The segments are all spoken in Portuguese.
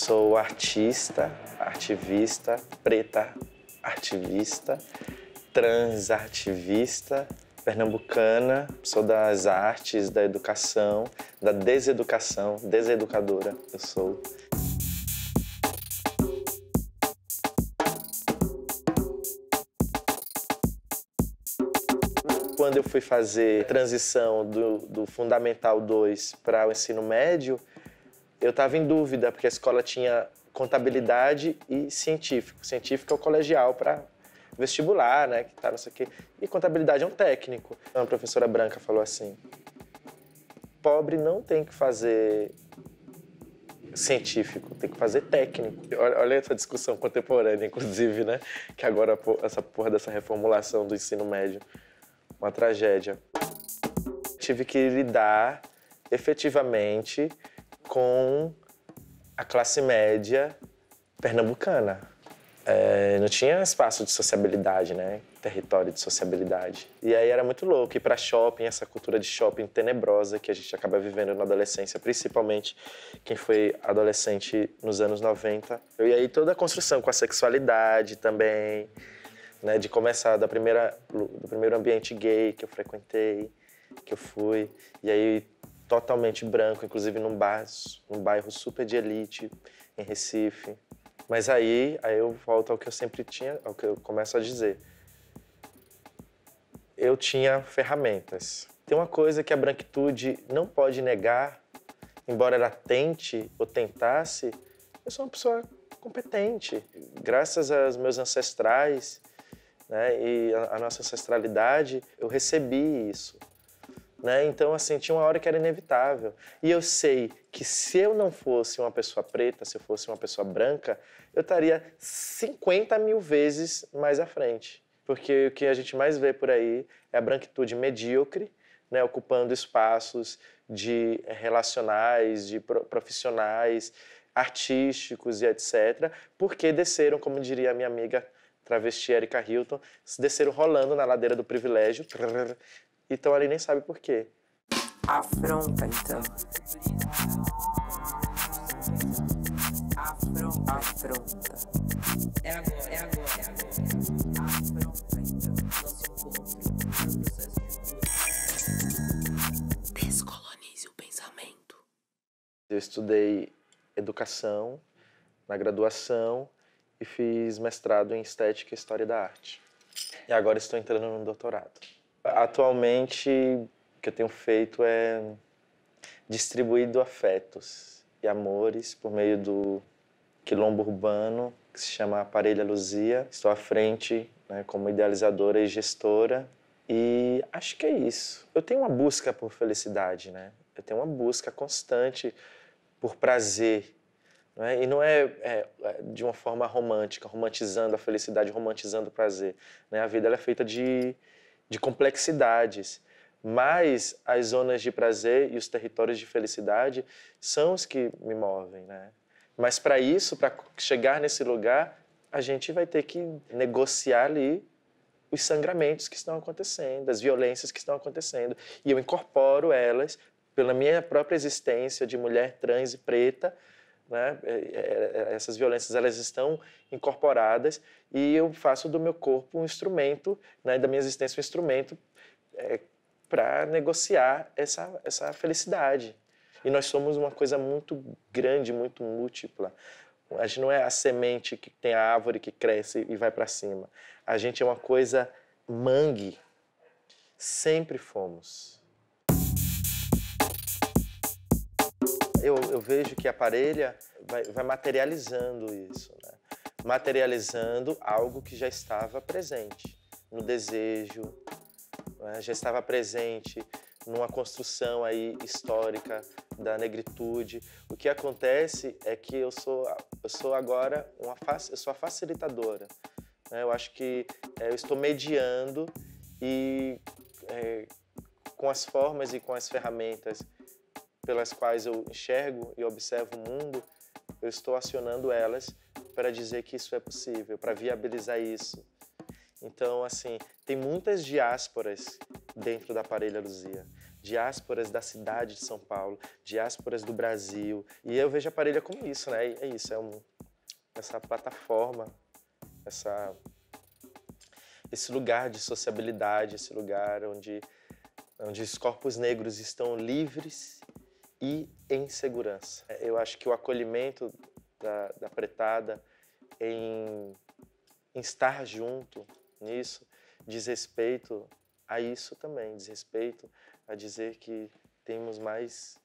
Sou artista, ativista, preta ativista, trans ativista, pernambucana, sou das artes, da educação, da deseducação, deseducadora eu sou. Quando eu fui fazer transição do Fundamental 2 para o ensino médio, eu estava em dúvida, porque a escola tinha contabilidade e científico. Científico é o colegial para vestibular, né, que tá, não sei o quê. E contabilidade é um técnico. Uma professora branca falou assim: pobre não tem que fazer científico, tem que fazer técnico. Olha essa discussão contemporânea, inclusive, né, que agora essa porra dessa reformulação do ensino médio, uma tragédia. Tive que lidar efetivamente com a classe média pernambucana. Não tinha espaço de sociabilidade, né? Território de sociabilidade. E aí era muito louco ir para shopping, essa cultura de shopping tenebrosa que a gente acaba vivendo na adolescência, principalmente quem foi adolescente nos anos 90. E aí toda a construção com a sexualidade também, né? De começar do primeiro ambiente gay que eu frequentei, que eu fui, e aí totalmente branco, inclusive num bairro super de elite em Recife. Mas aí eu volto ao que eu sempre tinha, ao que eu começo a dizer. Eu tinha ferramentas. Tem uma coisa que a branquitude não pode negar, embora ela tente ou tentasse, eu sou uma pessoa competente. Graças aos meus ancestrais, né, e a nossa ancestralidade, eu recebi isso. Né? Então, assim, tinha uma hora que era inevitável. E eu sei que se eu não fosse uma pessoa preta, se eu fosse uma pessoa branca, eu estaria 50 mil vezes mais à frente. Porque o que a gente mais vê por aí é a branquitude medíocre, né? Ocupando espaços de relacionais, de profissionais, artísticos e etc. Porque desceram, como diria a minha amiga travesti Erika Hilton, desceram rolando na ladeira do privilégio. E estão ali nem sabe por quê. Afronta, então. Afronta. É agora, é agora, é agora. Afronta, então. Nosso encontro. Descolonize o pensamento. Eu estudei educação na graduação e fiz mestrado em estética e história da arte. E agora estou entrando no doutorado. Atualmente, o que eu tenho feito é distribuído afetos e amores por meio do quilombo urbano, que se chama Parelha Luzia. Estou à frente, né, como idealizadora e gestora, e acho que é isso. Eu tenho uma busca por felicidade, né? Eu tenho uma busca constante por prazer, né? E não é de uma forma romântica, romantizando a felicidade, romantizando o prazer, né? A vida ela é feita de complexidades, mas as zonas de prazer e os territórios de felicidade são os que me movem, né? Mas para isso, para chegar nesse lugar, a gente vai ter que negociar ali os sangramentos que estão acontecendo, as violências que estão acontecendo. E eu incorporo elas pela minha própria existência de mulher trans e preta, né? Essas violências elas estão incorporadas e eu faço do meu corpo um instrumento, né, da minha existência um instrumento para negociar essa felicidade. E nós somos uma coisa muito grande, muito múltipla. A gente não é a semente que tem a árvore que cresce e vai para cima. A gente é uma coisa mangue. Sempre fomos. Eu vejo que a parelha vai materializando isso, né? Materializando algo que já estava presente no desejo, né? Já estava presente numa construção aí histórica da negritude. O que acontece é que eu sou agora eu sou a facilitadora, né? Eu acho que eu estou mediando e com as formas e com as ferramentas pelas quais eu enxergo e observo o mundo, eu estou acionando elas para dizer que isso é possível, para viabilizar isso. Então, assim, tem muitas diásporas dentro da Parelha Luzia. diásporas da cidade de São Paulo, diásporas do Brasil. E eu vejo a Parelha como isso, né? É isso, essa plataforma, esse lugar de sociabilidade, esse lugar onde os corpos negros estão livres e em segurança. Eu acho que o acolhimento da Pretada em estar junto nisso diz respeito a isso também, diz respeito a dizer que temos mais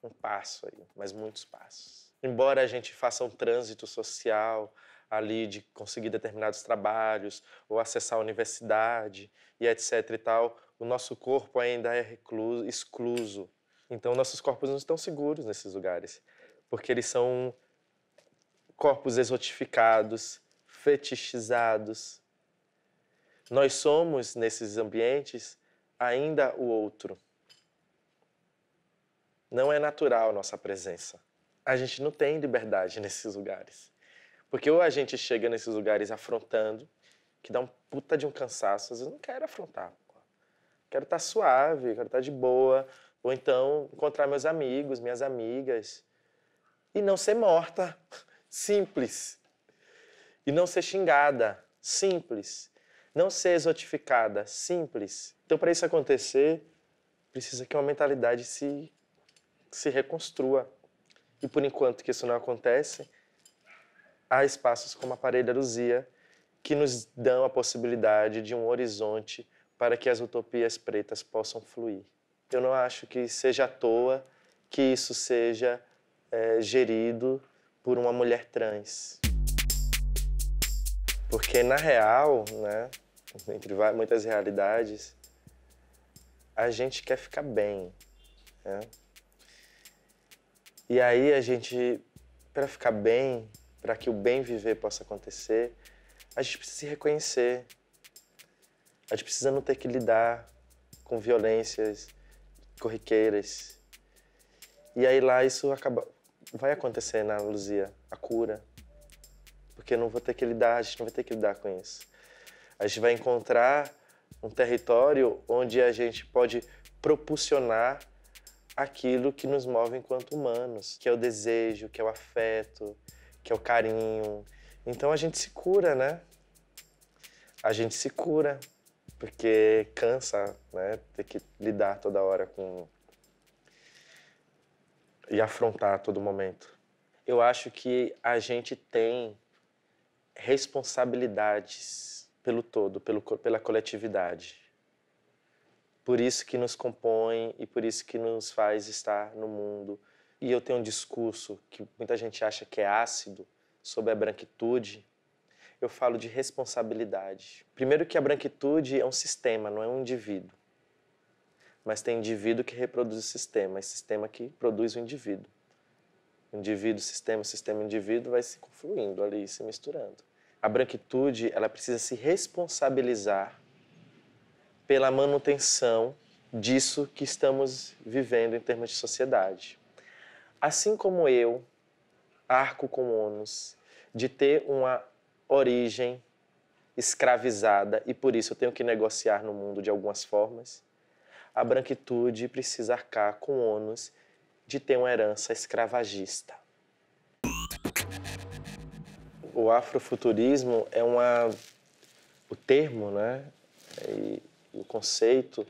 um passo aí, mais muitos passos. Embora a gente faça um trânsito social ali de conseguir determinados trabalhos ou acessar a universidade e etc e tal, o nosso corpo ainda é excluso. Então nossos corpos não estão seguros nesses lugares, porque eles são corpos exotificados, fetichizados. Nós somos, nesses ambientes, ainda o outro. Não é natural a nossa presença. A gente não tem liberdade nesses lugares. Porque ou a gente chega nesses lugares afrontando, que dá um puta de um cansaço, às vezes eu não quero afrontar. Quero estar suave, quero estar de boa, ou então encontrar meus amigos, minhas amigas, e não ser morta, simples. E não ser xingada, simples. Não ser exotificada, simples. Então, para isso acontecer, precisa que uma mentalidade se reconstrua. E por enquanto que isso não acontece, há espaços como a Parelha Luzia que nos dão a possibilidade de um horizonte para que as utopias pretas possam fluir. Eu não acho que seja à toa que isso seja gerido por uma mulher trans. Porque, na real, né, entre muitas realidades, a gente quer ficar bem, né? E aí a gente, para ficar bem, para que o bem viver possa acontecer, a gente precisa se reconhecer. A gente precisa não ter que lidar com violências corriqueiras. E aí lá isso vai acontecer na Luzia, a cura. Porque eu não vou ter que lidar, a gente não vai ter que lidar com isso. A gente vai encontrar um território onde a gente pode propulsionar aquilo que nos move enquanto humanos, que é o desejo, que é o afeto, que é o carinho. Então a gente se cura, né? A gente se cura, porque cansa, né? Ter que lidar toda hora com... e afrontar a todo momento. Eu acho que a gente tem responsabilidades pelo todo, pela coletividade. Por isso que nos compõe e por isso que nos faz estar no mundo. E eu tenho um discurso que muita gente acha que é ácido sobre a branquitude. Eu falo de responsabilidade. Primeiro que a branquitude é um sistema, não é um indivíduo. Mas tem indivíduo que reproduz o sistema, e sistema que produz o indivíduo. Indivíduo, sistema, indivíduo vai se confluindo ali, se misturando. A branquitude, ela precisa se responsabilizar pela manutenção disso que estamos vivendo em termos de sociedade. Assim como eu arco com o ônus de ter uma origem escravizada e por isso eu tenho que negociar no mundo de algumas formas, a branquitude precisa arcar com o ônus de ter uma herança escravagista. O afrofuturismo é o termo, né? E o conceito,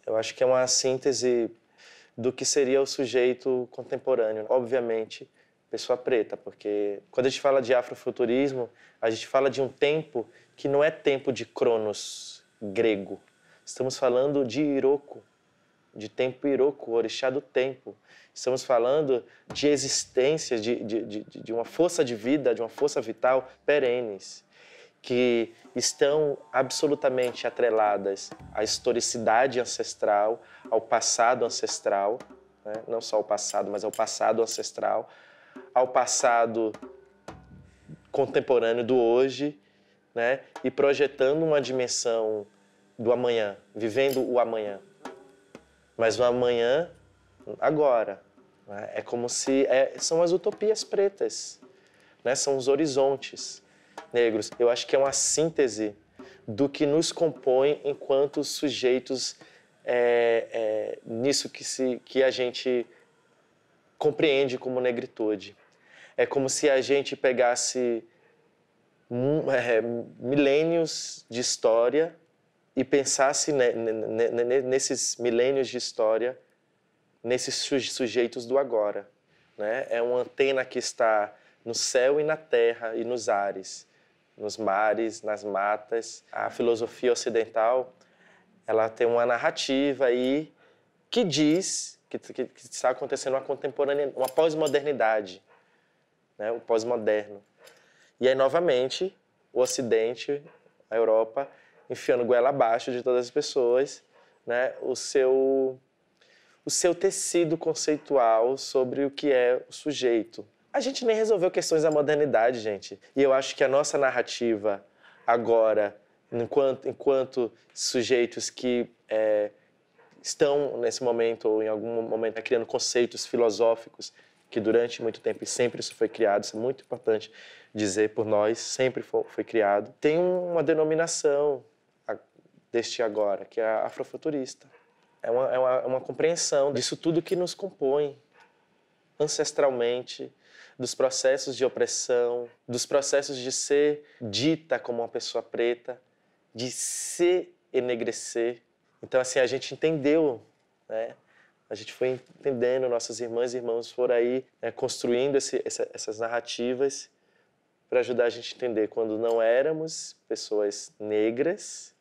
eu acho que é uma síntese do que seria o sujeito contemporâneo. Obviamente, pessoa preta, porque quando a gente fala de afrofuturismo, a gente fala de um tempo que não é tempo de Cronos grego. Estamos falando de Iroko, de tempo Iroko, orixá do tempo. Estamos falando de existências, de uma força de vida, de uma força vital perenes, que estão absolutamente atreladas à historicidade ancestral, ao passado ancestral, né? Não só ao passado, mas ao passado ancestral, ao passado contemporâneo do hoje, né? E projetando uma dimensão do amanhã, vivendo o amanhã. Mas o amanhã, agora. Né? É como se... são as utopias pretas, né? São os horizontes negros. Eu acho que é uma síntese do que nos compõe enquanto sujeitos nisso que a gente compreende como negritude. É como se a gente pegasse milênios de história e pensasse nesses milênios de história, nesses sujeitos do agora, né? É uma antena que está no céu e na terra e nos ares, nos mares, nas matas. A filosofia ocidental, ela tem uma narrativa aí que diz que está acontecendo uma pós-modernidade, né? O pós-moderno. E aí, novamente, o Ocidente, a Europa, enfiando goela abaixo de todas as pessoas, né? O seu tecido conceitual sobre o que é o sujeito. A gente nem resolveu questões da modernidade, gente. E eu acho que a nossa narrativa agora, enquanto sujeitos que estão nesse momento ou em algum momento criando conceitos filosóficos, que durante muito tempo e sempre isso foi criado, isso é muito importante dizer por nós, sempre foi criado, tem uma denominação deste agora, que é a afrofuturista. É uma compreensão disso tudo que nos compõe ancestralmente, dos processos de opressão, dos processos de ser dita como uma pessoa preta, de se enegrecer. Então, assim, a gente entendeu, né? A gente foi entendendo, nossas irmãs e irmãos foram aí construindo essas narrativas para ajudar a gente a entender quando não éramos pessoas negras,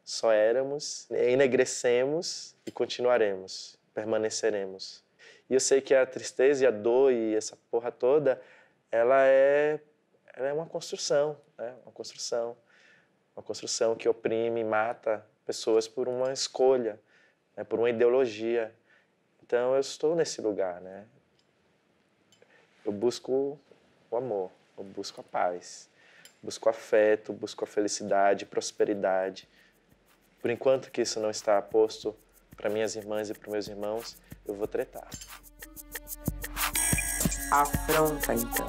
só éramos, enegrecemos e continuaremos, permaneceremos. E eu sei que a tristeza e a dor e essa porra toda, ela é uma construção, né? Uma construção que oprime e mata pessoas por uma escolha, né? Por uma ideologia. Então eu estou nesse lugar, né? Eu busco o amor, eu busco a paz, busco afeto, busco a felicidade, prosperidade. Por enquanto que isso não está posto para minhas irmãs e para meus irmãos, eu vou tretar. Afronta, então.